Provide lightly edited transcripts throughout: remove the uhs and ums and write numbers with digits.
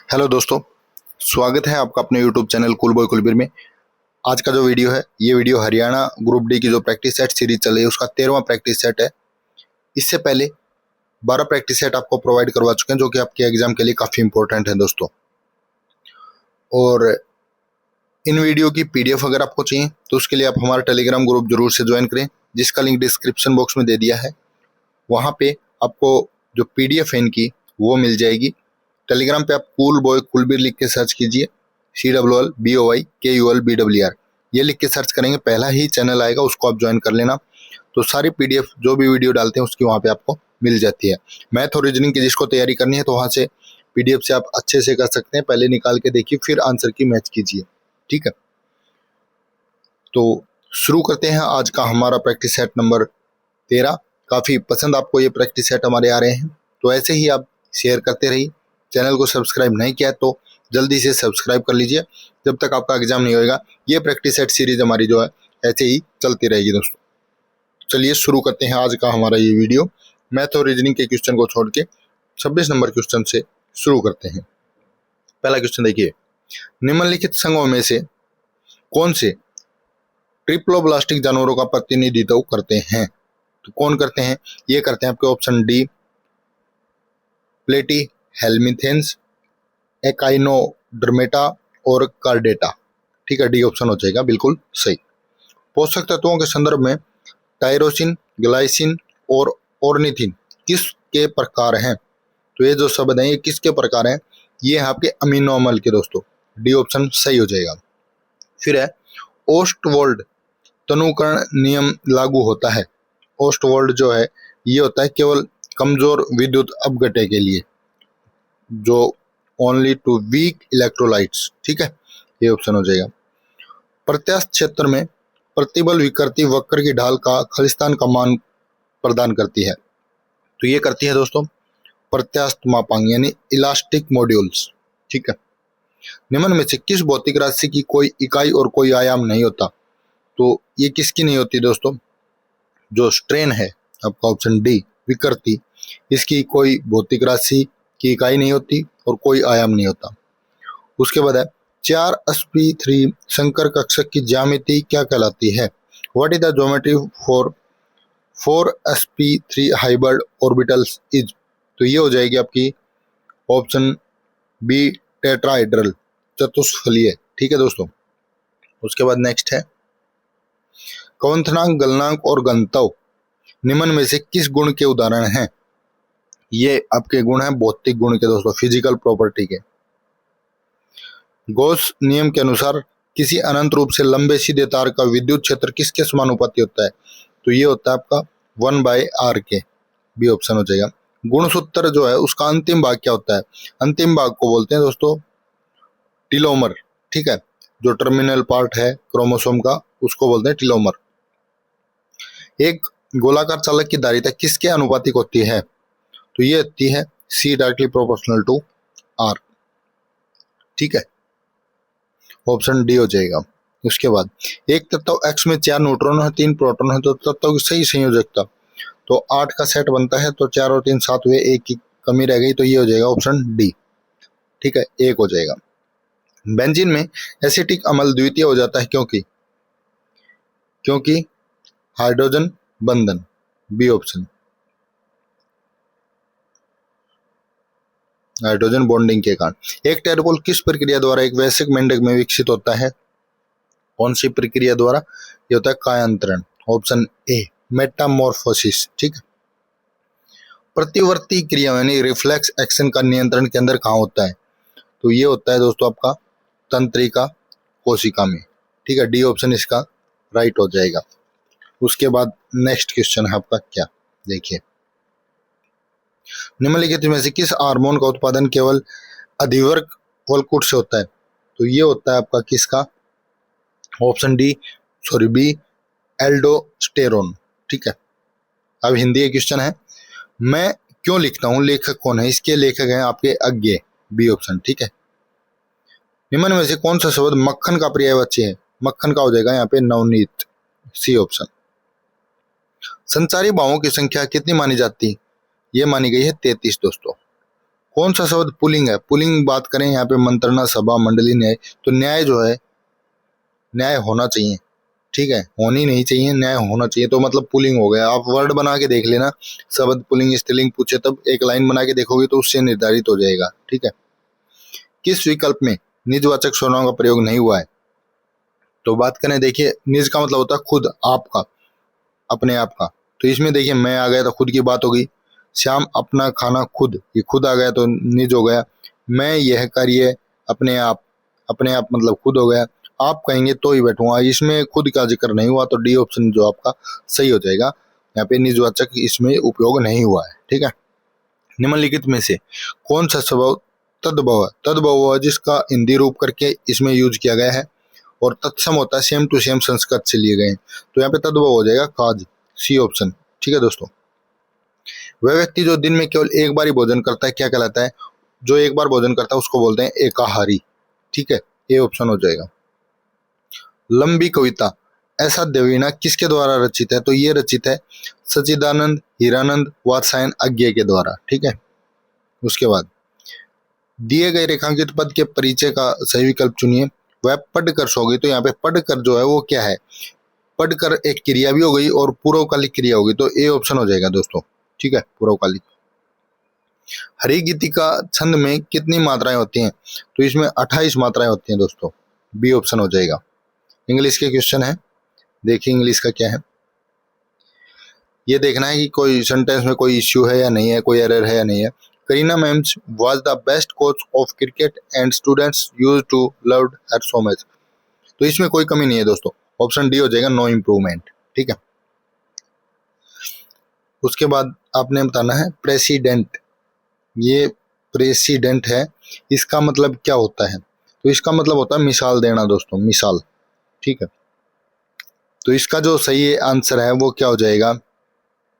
Hello दोस्तों, स्वागत है आपका अपने YouTube channel cool boy Kulbir में। आज का जो वीडियो है ये वीडियो हरियाणा ग्रुप डी की जो प्रैक्टिस सेट सीरीज चल रही है उसका 13वां प्रैक्टिस सेट है। इससे पहले 12 प्रैक्टिस सेट आपको प्रोवाइड करवा चुके हैं जो कि आपके एग्जाम के लिए काफ़ी इंपॉर्टेंट है दोस्तों। और इन वीडियो की पीडीएफ अगर आपको चाहिए तो उसके लिए आप हमारा टेलीग्राम ग्रुप जरूर से ज्वाइन करें, जिसका लिंक डिस्क्रिप्शन बॉक्स में दे दिया है। वहाँ पे आपको जो पीडीएफ है इनकी वो मिल जाएगी। टेलीग्राम पे आप कूल बॉय कुलबीर लिख के सर्च कीजिए, COOLBOYKULBWR ये लिख के सर्च करेंगे, पहला ही चैनल आएगा, उसको आप ज्वाइन कर लेना। तो सारी पीडीएफ जो भी वीडियो डालते हैं उसकी वहाँ पे आपको मिल जाती है। मैथ और रीजनिंग की जिसको तैयारी करनी है तो वहाँ से पीडीएफ से आप अच्छे से कर सकते हैं। पहले निकाल के देखिए फिर आंसर की मैच कीजिए, ठीक है। तो शुरू करते हैं आज का हमारा प्रैक्टिस सेट नंबर 13। काफ़ी पसंद आपको ये प्रैक्टिस सेट हमारे आ रहे हैं, तो ऐसे ही आप शेयर करते रहिए। चैनल को सब्सक्राइब नहीं किया तो जल्दी से सब्सक्राइब कर लीजिए, जब तक आपका एग्जाम नहीं होएगा। ये प्रैक्टिस सेट सीरीज हमारी जो है ऐसे ही चलती रहेगी दोस्तों। चलिए शुरू करते हैं आज का हमारा ये वीडियो। मैथ और रीजनिंग के क्वेश्चन को छोड़ के 26 नंबर क्वेश्चन से शुरू करते हैं। पहला क्वेश्चन देखिए, निम्नलिखित संघों में से कौन से ट्रिप्लोब्लास्टिक जानवरों का प्रतिनिधित्व करते हैं? तो कौन करते हैं? ये करते हैं आपके ऑप्शन डी प्लेटी हेल्मिथेंस, एकाइनोडर्मेटा और कार्डेटा। ठीक है, डी ऑप्शन हो जाएगा बिल्कुल सही। पोषक तत्वों के संदर्भ में टायरोसिन, ग्लाइसिन और ऑर्निथिन किसके प्रकार हैं? तो ये जो शब्द हैं ये किसके प्रकार हैं? ये है आपके अमीनो अम्ल के दोस्तों। डी ऑप्शन सही हो जाएगा। फिर है ओस्टवोल्ड तनुकरण नियम लागू होता है। ओस्टवोल्ड जो है ये होता है केवल कमजोर विद्युत अपघटे के लिए, जो ओनली टू वीक इलेक्ट्रोलाइट्स। ठीक है, ये ऑप्शन हो जाएगा। प्रत्यास्थ क्षेत्र में प्रतिबल विकृति वक्र की ढाल का खलिस्तान का मान प्रदान करती है। तो ये करती है दोस्तों प्रत्यास्थ मापांक यानी इलास्टिक मॉड्यूल्स। ठीक है, निम्न में से किस भौतिक राशि की कोई इकाई और कोई आयाम नहीं होता? तो ये किसकी नहीं होती दोस्तों? जो स्ट्रेन है आपका ऑप्शन डी विकृति, इसकी कोई भौतिक राशि की इकाई नहीं होती और कोई आयाम नहीं होता। उसके बाद है 4sp3 संकर कक्षक की ज्यामिति क्या कहलाती है? What is the geometry for 4sp3 hybrid orbitals is? तो ये हो जाएगी आपकी ऑप्शन बी टेट्राहेड्रल, चतुष्फलीय। ठीक है दोस्तों। उसके बाद नेक्स्ट है क्वथनांक, गलनांक और घनत्व निम्न में से किस गुण के उदाहरण हैं? ये आपके गुण हैं भौतिक गुण के दोस्तों, फिजिकल प्रॉपर्टी के। गॉस नियम के अनुसार किसी अनंत रूप से लंबे सीधे तार का विद्युत क्षेत्र किसके समानुपाती होता है? तो ये होता है आपका 1/r के। बी ऑप्शन हो जाएगा। गुणसूत्र जो है उसका अंतिम भाग क्या होता है? अंतिम भाग को बोलते हैं दोस्तों टीलोमर। ठीक है, जो टर्मिनल पार्ट है क्रोमोसोम का उसको बोलते हैं टीलोमर। एक गोलाकार चालक की धारिता किसके अनुपातिक होती है? तो ये होती है C directly proportional to R। ठीक है, ऑप्शन डी हो जाएगा। उसके बाद एक तत्व X में 4 न्यूट्रॉन है 3 प्रोटॉन है, तो तत्व की सही संयोजकता तो 8 का सेट बनता है, तो 4 और 3 7 हुए, एक की कमी रह गई, तो ये हो जाएगा ऑप्शन डी। ठीक है, एक हो जाएगा। बेंजीन में एसिटिक अम्ल द्वितीय हो जाता है क्योंकि हाइड्रोजन बंधन। बी ऑप्शन, हाइड्रोजन बॉन्डिंग के कारण। एक टेडपोल किस प्रक्रिया द्वारा एक वयस्क मेंढक में विकसित होता है? कौन सी प्रक्रिया द्वारा? ये होता है कायांतरण। Option A Metamorphosis. ठीक है, प्रतिवर्ती क्रिया यानी रिफ्लेक्स एक्शन का नियंत्रण केंद्र कहाँ होता है? तो ये होता है दोस्तों आपका तंत्रिका कोशिका में। ठीक है, डी ऑप्शन इसका राइट हो जाएगा। उसके बाद नेक्स्ट क्वेश्चन है आपका क्या, देखिए, निम्नलिखित में से किस हार्मोन का उत्पादन केवल अधिवर्ग वलकुट से होता है? तो ये होता है आपका किसका? Option B aldosterone. ठीक है, अब हिंदी का क्वेश्चन है, मैं क्यों लिखता हूं, लेखक कौन है? इसके लेखक हैं आपके अज्ञे। B option. ठीक है, निम्न में से कौन सा शब्द मक्खन का पर्यायवाची है? मक्खन का हो जाएगा यहाँ पे नवनीत। C option. संचारी भावों की संख्या कितनी मानी जाती है? ये मानी गई है 33 दोस्तों। कौन सा शब्द पुलिंग है? पुलिंग बात करें यहाँ पे मंत्रणा, सभा, मंडली, न्याय, तो न्याय जो है, न्याय होना चाहिए, ठीक है, होनी नहीं चाहिए, न्याय होना चाहिए, तो मतलब पुलिंग हो गया। आप वर्ड बना के देख लेना, शब्द पुलिंग स्त्रीलिंग पूछे तब एक लाइन बना के देखोगे तो उससे निर्धारित हो जाएगा, ठीक है। किस विकल्प में निजवाचक सर्वनाम का प्रयोग नहीं हुआ है? तो बात करें, देखिए निज का मतलब होता है खुद, आपका, अपने आप का, तो इसमें देखिए मैं आ गया तो खुद की बात हो गई। श्याम अपना खाना खुद, ये खुद आ गया तो निज हो गया। मैं यह कार्य अपने आप, अपने आप मतलब खुद हो गया। आप कहेंगे तो ही बैठूंगा, इसमें खुद का जिक्र नहीं हुआ, तो डी ऑप्शन जो आपका सही हो जाएगा। यहाँ पे निजवाचक इसमें उपयोग नहीं हुआ है, ठीक है। निम्नलिखित में से कौन सा स्वभाव तद्भव है? तद्भव है जिसका हिंदी रूप करके इसमें यूज किया गया है, और तत्सम होता है सेम टू सेम संस्कृत से लिए गए हैं, तो यहाँ पे तद्भव हो जाएगा काज, सी ऑप्शन, ठीक है दोस्तों। वह व्यक्ति जो दिन में केवल एक बार ही भोजन करता है क्या कहलाता है? जो एक बार भोजन करता है उसको बोलते हैं एकाहारी, ठीक है, ये ऑप्शन हो जाएगा। लंबी कविता ऐसा देवीना किसके द्वारा रचित है? तो ये रचित है सच्चिदानंद, हीरानंद, वात्सायन अज्ञे के द्वारा, ठीक है। उसके बाद दिए गए रेखांकित पद के परिचय का सही विकल्प चुनिए। वह पढ़कर सोगी, तो यहाँ पे पढ़कर जो है वो क्या है? पढ़कर एक क्रिया भी हो गई और पूर्वकालिक क्रिया होगी, तो ए ऑप्शन हो जाएगा दोस्तों, ठीक है, पूर्वकालिक। हरि गीति का छंद में कितनी मात्राएं होती हैं? तो इसमें 28 मात्राएं होती हैं दोस्तों, बी ऑप्शन हो जाएगा। इंग्लिश के क्वेश्चन है, देखिए इंग्लिश का क्या है, ये देखना है कि कोई सेंटेंस में कोई इश्यू है या नहीं है, कोई एरर है या नहीं है। Kareena ma'ams was the best coach of cricket and students used to loved her so much, तो इसमें कोई कमी नहीं है दोस्तों, ऑप्शन डी हो जाएगा, नो इम्प्रूवमेंट, ठीक है। उसके बाद आपने बताना है प्रेसिडेंट, ये प्रेसिडेंट है, इसका मतलब क्या होता है? तो इसका मतलब होता है मिसाल देना दोस्तों, मिसाल, ठीक है। तो इसका जो सही आंसर है वो क्या हो जाएगा?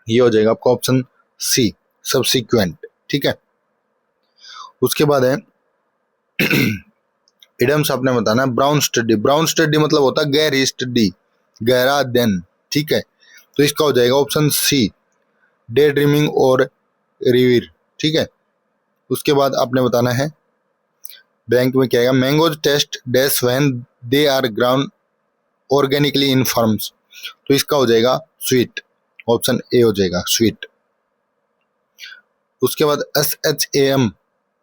ये हो जाएगा आपका ऑप्शन सी, सब्सिक्वेंट, ठीक है। उसके बाद है इडियम्स आपने बताना है ब्राउन स्टडी। ब्राउन स्टडी मतलब होता है गहरी स्टडी, गहरा अध्ययन, ठीक है, तो इसका हो जाएगा ऑप्शन सी, डे ड्रीमिंग और रिवीर, ठीक है। उसके बाद आपने बताना है बैंक में क्या आएगा, mangoes taste dash when they are ground organically in farms, तो इसका हो जाएगा स्वीट, ऑप्शन ए हो जाएगा स्वीट। उसके बाद SHAM,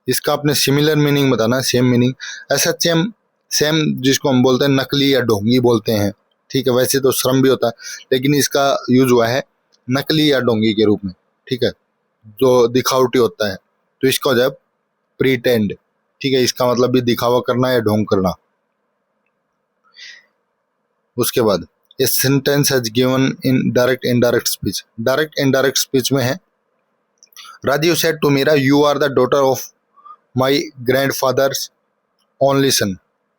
इसका आपने सिमिलर मीनिंग बताना है, सेम मीनिंग। SHM सेम जिसको हम बोलते हैं नकली या ढोंगी बोलते हैं, ठीक है, वैसे तो श्रम भी होता है लेकिन इसका यूज हुआ है नकली या ढोंगी के रूप में, ठीक है, जो दिखावटी होता है, तो इसका हो जाए प्रीटेंड, ठीक है, इसका मतलब भी दिखावा करना या ढोंग करना। उसके बाद a sentence has given in direct indirect speech. Direct indirect speech में है Rajeev said to Meera you are the daughter of my grandfather's only son,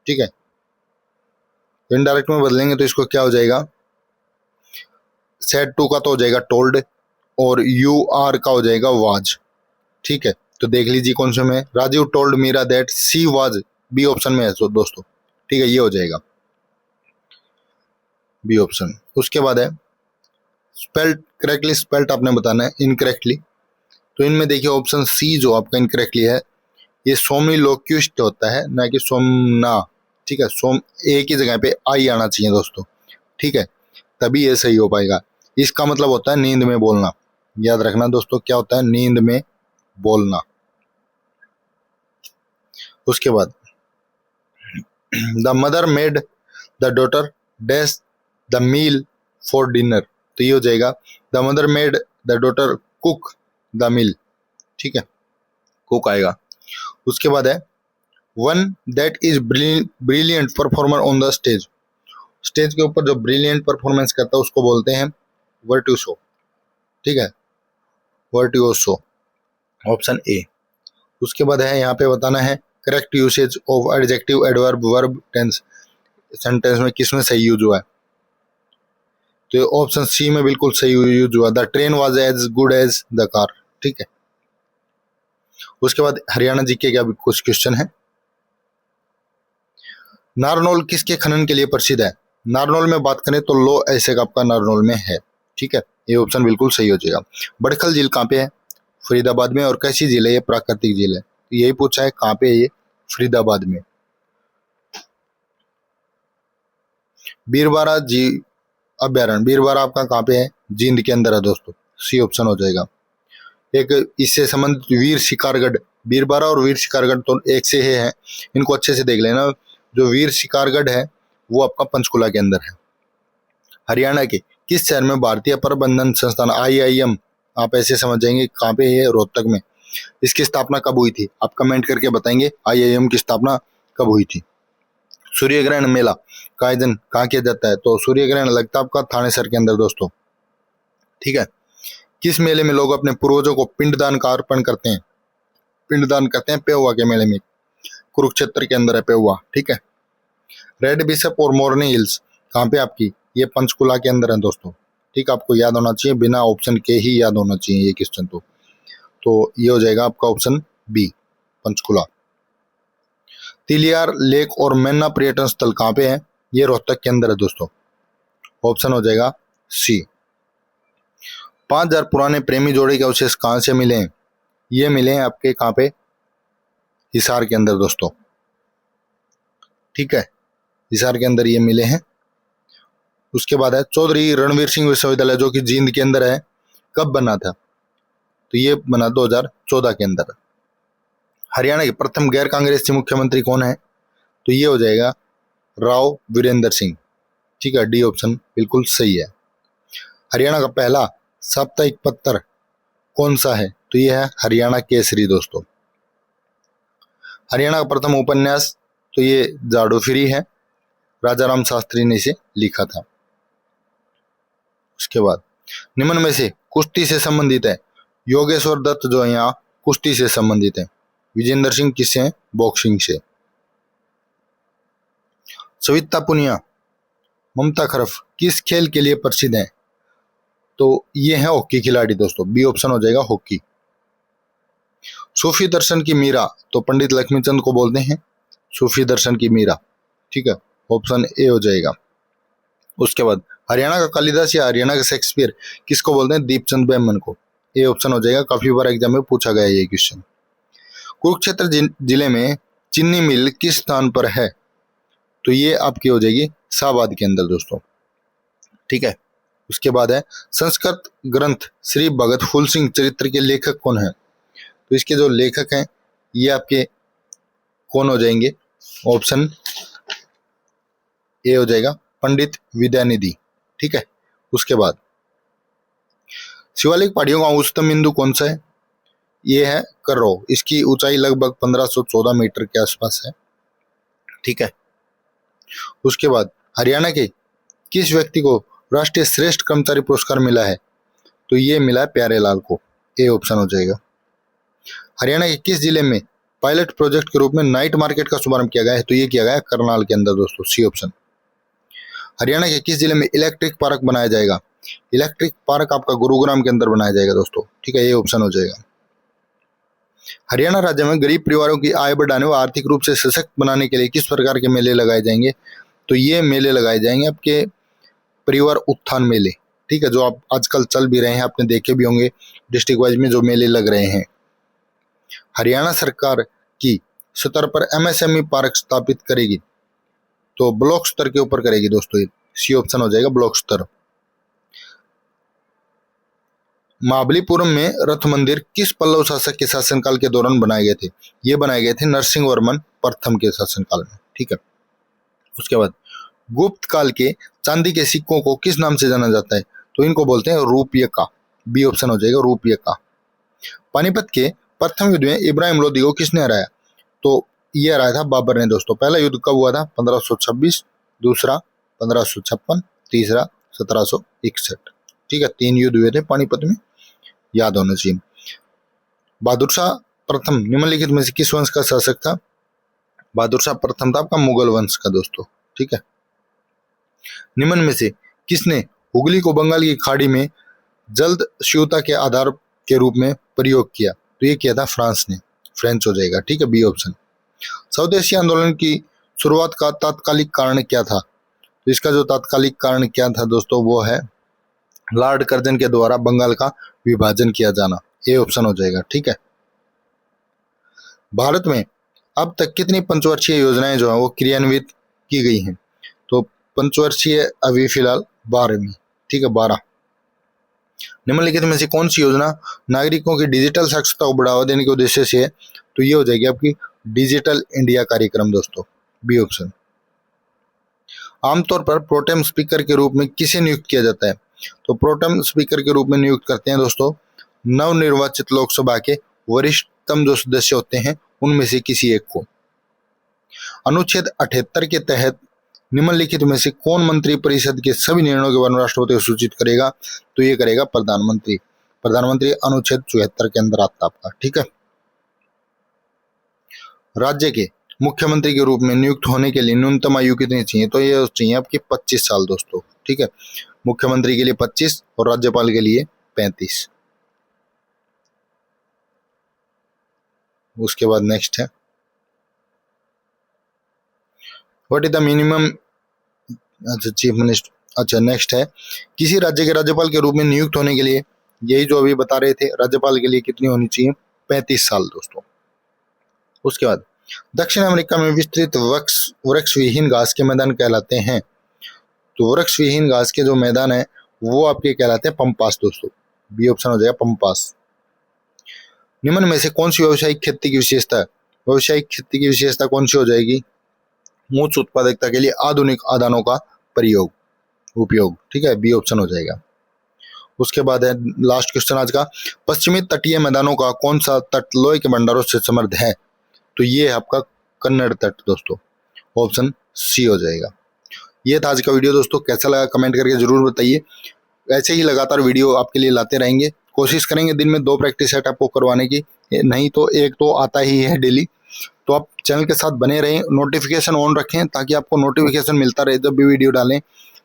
ठीक है। इनडायरेक्ट में बदलेंगे तो इसको क्या हो जाएगा, सेड टू का तो हो जाएगा टोल्ड, और यू आर का हो जाएगा वाज, ठीक है। तो देख लीजिए कौन से में, Rajeev told Meera that she was, B option में है दोस्तों, ठीक है, ये हो जाएगा बी ऑप्शन। उसके बाद है स्पेल्ड करेक्टली, स्पेल्ड आपने बताना है इनकरेक्टली, तो इनमें देखिए ऑप्शन सी जो आपका इनकरेक्टली है, ये सोमिलोक्विस्ट होता है ना कि सोमना, ठीक है, सोम ए की जगह पे आई आना चाहिए दोस्तों, ठीक है, तभी ये सही हो पाएगा। इसका मतलब होता है नींद में बोलना, याद रखना दोस्तों, क्या होता है नींद में बोलना। उसके बाद the mother made the daughter dash the meal for dinner, तो ये हो जाएगा the mother made the daughter cook the meal, ठीक है, कुक आएगा। उसके बाद है one that is brilliant performer on the stage. Stage के ऊपर जो ब्रिलियंट परफॉर्मेंस करता है उसको बोलते हैं वर्टुओसो, ठीक है, वर्टुओसो, ऑप्शन ए। उसके बाद है यहाँ पे बताना है correct usage of adjective adverb verb tense, sentence में किसमें सही यूज हुआ है, तो ऑप्शन सी में बिल्कुल सही यूज हुआ, the train was as good as the car, ठीक है। उसके बाद हरियाणा जीके का भी कुछ क्वेश्चन है। नारनौल किसके खनन के लिए प्रसिद्ध है? नारनौल में बात करें तो लो ऐसे आपका नारनौल में है, ठीक है, ये ऑप्शन बिल्कुल सही हो जाएगा। बड़खल झील कहाँ पे है? फरीदाबाद में। और कैसी झील है? ये प्राकृतिक झील है। यही पूछा है, कहाँ पे है ये? फरीदाबाद में। बीरबारा जी अभ्यारण्य, बीरबारा आपका कहाँ पे है? जींद के अंदर है दोस्तों, सी ऑप्शन हो जाएगा। एक इससे संबंधित वीर शिकारगढ़, बीरबारा और वीर शिकारगढ़ तो एक से ही है, इनको अच्छे से देख लेना। जो वीर शिकारगढ़ है वो आपका पंचकुला के अंदर है। हरियाणा के किस शहर में भारतीय प्रबंधन संस्थान IIM, आप ऐसे समझ जाएंगे कहाँ पे है? रोहतक में। इसकी स्थापना कब हुई थी? आप कमेंट करके बताएंगे IIM की स्थापना कब हुई थी। सूर्य ग्रहण मेला का आयोजन कहाँ किया जाता है? तो सूर्य ग्रहण लगता है आपका थानेसर के अंदर दोस्तों, ठीक है। किस मेले में लोग अपने पूर्वजों को पिंडदान का अर्पण करते हैं? पिंडदान करते हैं पेहुआ के मेले में, कुरुक्षेत्र के अंदर है पेहुआ, ठीक है। रेड बिशप और मोरनी हिल्स कहाँ पे आपकी? ये पंचकुला के अंदर है दोस्तों, ठीक, आपको याद होना चाहिए, बिना ऑप्शन के ही याद होना चाहिए ये क्वेश्चन। तो ये हो जाएगा आपका option B, Panchkula. Tilyar lake और मैना पर्यटन स्थल कहाँ पे है? ये रोहतक के अंदर है दोस्तों, ऑप्शन हो जाएगा सी। 5000 पुराने प्रेमी जोड़े के अवशेष कहाँ से मिले हैं? ये मिले हैं आपके कहाँ पे? हिसार के अंदर दोस्तों, ठीक है, हिसार के अंदर ये मिले हैं। उसके बाद है चौधरी रणवीर सिंह विश्वविद्यालय, जो कि जींद के अंदर है, कब बना था? तो ये बना 2014 के अंदर। हरियाणा के प्रथम गैर कांग्रेसी मुख्यमंत्री कौन है? तो ये हो जाएगा राव वीरेंद्र सिंह, ठीक है, डी ऑप्शन बिल्कुल सही है। हरियाणा का पहला साप्ताहिक पत्र कौन सा है? तो ये है हरियाणा केसरी दोस्तों। हरियाणा का प्रथम उपन्यास, तो ये जाडो फ्री है, राजा राम शास्त्री ने इसे लिखा था। उसके बाद निम्न में से कुश्ती से संबंधित है? योगेश्वर दत्त जो है यहाँ कुश्ती से संबंधित है। विजेंद्र सिंह किससे हैं? बॉक्सिंग से। सविता पुनिया, ममता खरफ किस खेल के लिए प्रसिद्ध है? तो ये है हॉकी खिलाड़ी दोस्तों, बी ऑप्शन हो जाएगा हॉकी। सूफी दर्शन की मीरा तो पंडित लक्ष्मीचंद को बोलते हैं सूफी दर्शन की मीरा, ठीक है, ऑप्शन ए हो जाएगा। उसके बाद हरियाणा का कालिदास या हरियाणा का शेक्सपियर किसको बोलते हैं? दीपचंद बैमन को, ए ऑप्शन हो जाएगा। काफी बार एग्जाम में पूछा गया ये क्वेश्चन। कुरुक्षेत्र जिले में चीनी मिल किस स्थान पर है? तो ये आपकी हो जाएगी शाहबाद के अंदर दोस्तों, ठीक है। उसके बाद है संस्कृत ग्रंथ श्री भगत फूल सिंह चरित्र के लेखक कौन है? तो इसके जो लेखक हैं ये आपके कौन हो जाएंगे? ऑप्शन ए हो जाएगा पंडित विद्यानिधि, ठीक है। उसके बाद शिवालिक पहाड़ियों का उच्चतम बिंदु कौन सा है? ये है कर्रो, इसकी ऊंचाई लगभग 1514 मीटर के आसपास है, ठीक है। उसके बाद हरियाणा के किस व्यक्ति को राष्ट्रीय श्रेष्ठ कर्मचारी पुरस्कार मिला है? तो ये मिला है प्यारेलाल को, ए ऑप्शन हो जाएगा। हरियाणा के किस जिले में पायलट प्रोजेक्ट के रूप में नाइट मार्केट का शुभारंभ किया गया है? तो ये किया गया है करनाल के अंदर दोस्तों, सी ऑप्शन। हरियाणा के किस जिले में इलेक्ट्रिक पार्क बनाया जाएगा? इलेक्ट्रिक पार्क आपका गुरुग्राम के अंदर बनाया जाएगा दोस्तों, ठीक है, ये ऑप्शन हो जाएगा। हरियाणा राज्य में गरीब परिवारों की आय बढ़ाने व आर्थिक रूप से सशक्त बनाने के लिए किस प्रकार के मेले लगाए जाएंगे? तो ये मेले लगाए जाएंगे आपके परिवार उत्थान मेले, ठीक है, जो आप आजकल चल भी रहे हैं, आपने देखे भी होंगे डिस्ट्रिक्ट वाइज में जो मेले लग रहे हैं। हरियाणा सरकार की स्तर पर MSME पार्क स्थापित करेगी? तो ब्लॉक स्तर के ऊपर करेगी दोस्तों, ये सी ऑप्शन हो जाएगा ब्लॉक स्तर। महाबलीपुरम में रथ मंदिर किस पल्लव शासक के शासनकाल के दौरान बनाए गए थे? ये बनाए गए थे नरसिंह वर्मन प्रथम के शासनकाल में, ठीक है। उसके बाद गुप्त काल के चांदी के सिक्कों को किस नाम से जाना जाता है? तो इनको बोलते हैं रूपयका, बी ऑप्शन हो जाएगा रूपयका। पानीपत के प्रथम युद्ध में इब्राहिम लोदी को किसने हराया? तो ये हराया था बाबर ने दोस्तों। पहला युद्ध कब हुआ था? 1526, दूसरा 1556, तीसरा 1761, ठीक है, 3 युद्ध हुए थे पानीपत में, याद होना चाहिए। बहादुर शाह प्रथम निम्नलिखित में से किस वंश का शासक था? बहादुर शाह प्रथम था आपका मुगल वंश का दोस्तों, ठीक है। निम्न में से किसने हुगली को बंगाल की खाड़ी में जल्द शिवता के आधार के रूप में प्रयोग किया? तो ये किया था फ्रांस ने, फ्रेंच हो जाएगा, ठीक है, बी ऑप्शन। स्वदेशी आंदोलन की शुरुआत का तात्कालिक कारण क्या था? तो इसका जो तात्कालिक कारण क्या था दोस्तों, वो है लॉर्ड कर्जन के द्वारा बंगाल का विभाजन किया जाना, ए ऑप्शन हो जाएगा। ठीक है, भारत में अब तक कितनी पंचवर्षीय योजनाएं जो है वो क्रियान्वित की गई हैं? तो पंचवर्षीय अभी फिलहाल 12वीं। ठीक है, 12। निम्नलिखित में से कौन सी योजना नागरिकों की डिजिटल साक्षरता को बढ़ावा देने के उद्देश्य से है? तो ये हो जाएगी आपकी डिजिटल इंडिया कार्यक्रम दोस्तों, बी ऑप्शन। आमतौर पर प्रोटेम स्पीकर के रूप में किसे नियुक्त किया जाता है? तो प्रोटेम स्पीकर के रूप में नियुक्त करते हैं दोस्तों नवनिर्वाचित लोकसभा के वरिष्ठतम जो सदस्य होते हैं उनमें से किसी एक को। अनुच्छेद 78 के तहत निम्नलिखित में से कौन मंत्री परिषद के सभी निर्णयों के बारे में राष्ट्रपति को सूचित करेगा? तो ये करेगा प्रधानमंत्री। प्रधानमंत्री अनुच्छेद 74 के अंदर आता आपका। ठीक है, राज्य के मुख्यमंत्री के रूप में नियुक्त होने के लिए न्यूनतम आयु कितनी चाहिए? तो ये चाहिए आपकी 25 साल दोस्तों। ठीक है, मुख्यमंत्री के लिए 25 और राज्यपाल के लिए 35। उसके बाद नेक्स्ट है व्हाट इज द मिनिमम, अच्छा चीफ मिनिस्टर। अच्छा नेक्स्ट है किसी राज्य के राज्यपाल के रूप में नियुक्त होने के लिए, यही जो अभी बता रहे थे, राज्यपाल के लिए कितनी होनी चाहिए? 35 साल दोस्तों। उसके बाद दक्षिण अमेरिका में विस्तृत वृक्ष विहीन घास के मैदान कहलाते हैं। तो वृक्ष विहीन घास के जो मैदान है वो आपके कहलाते हैं पम्पास दोस्तों, बी ऑप्शन हो जाएगा पम्पास। निम्न में से कौन सी व्यावसायिक खेती की विशेषता है? व्यावसायिक खेती की विशेषता कौन सी हो जाएगी? उच्च उत्पादकता के लिए आधुनिक आदानों का उपयोग। ठीक है, बी ऑप्शन हो जाएगा। उसके बाद है लास्ट क्वेश्चन आज का, पश्चिमी तटीय मैदानों का कौन सा तट लोहे के भंडारों से समृद्ध है? तो ये है आपका कन्नड़ तट दोस्तों, ऑप्शन सी हो जाएगा। ये था आज का वीडियो दोस्तों, कैसा लगा कमेंट करके जरूर बताइए। ऐसे ही लगातार वीडियो आपके लिए लाते रहेंगे, कोशिश करेंगे दिन में 2 प्रैक्टिस सेट आपको करवाने की, नहीं तो एक तो आता ही है डेली। तो आप चैनल के साथ बने रहें, नोटिफिकेशन ऑन रखें ताकि आपको नोटिफिकेशन मिलता रहे जब भी वीडियो डालें।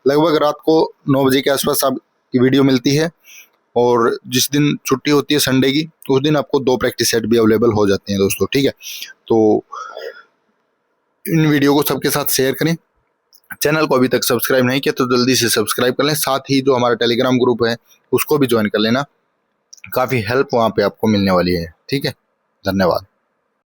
लगभग रात को 9 बजे के आसपास आपकी वीडियो मिलती है और जिस दिन छुट्टी होती है संडे की उस दिन आपको 2 प्रैक्टिस सेट भी अवेलेबल हो जाते हैं दोस्तों। ठीक है, तो इन वीडियो को सबके साथ शेयर करें। चैनल को अभी तक सब्सक्राइब नहीं किया तो जल्दी से सब्सक्राइब कर लें, साथ ही जो हमारा टेलीग्राम ग्रुप है उसको भी ज्वाइन कर लेना, काफ़ी हेल्प वहाँ पे आपको मिलने वाली है। ठीक है, धन्यवाद।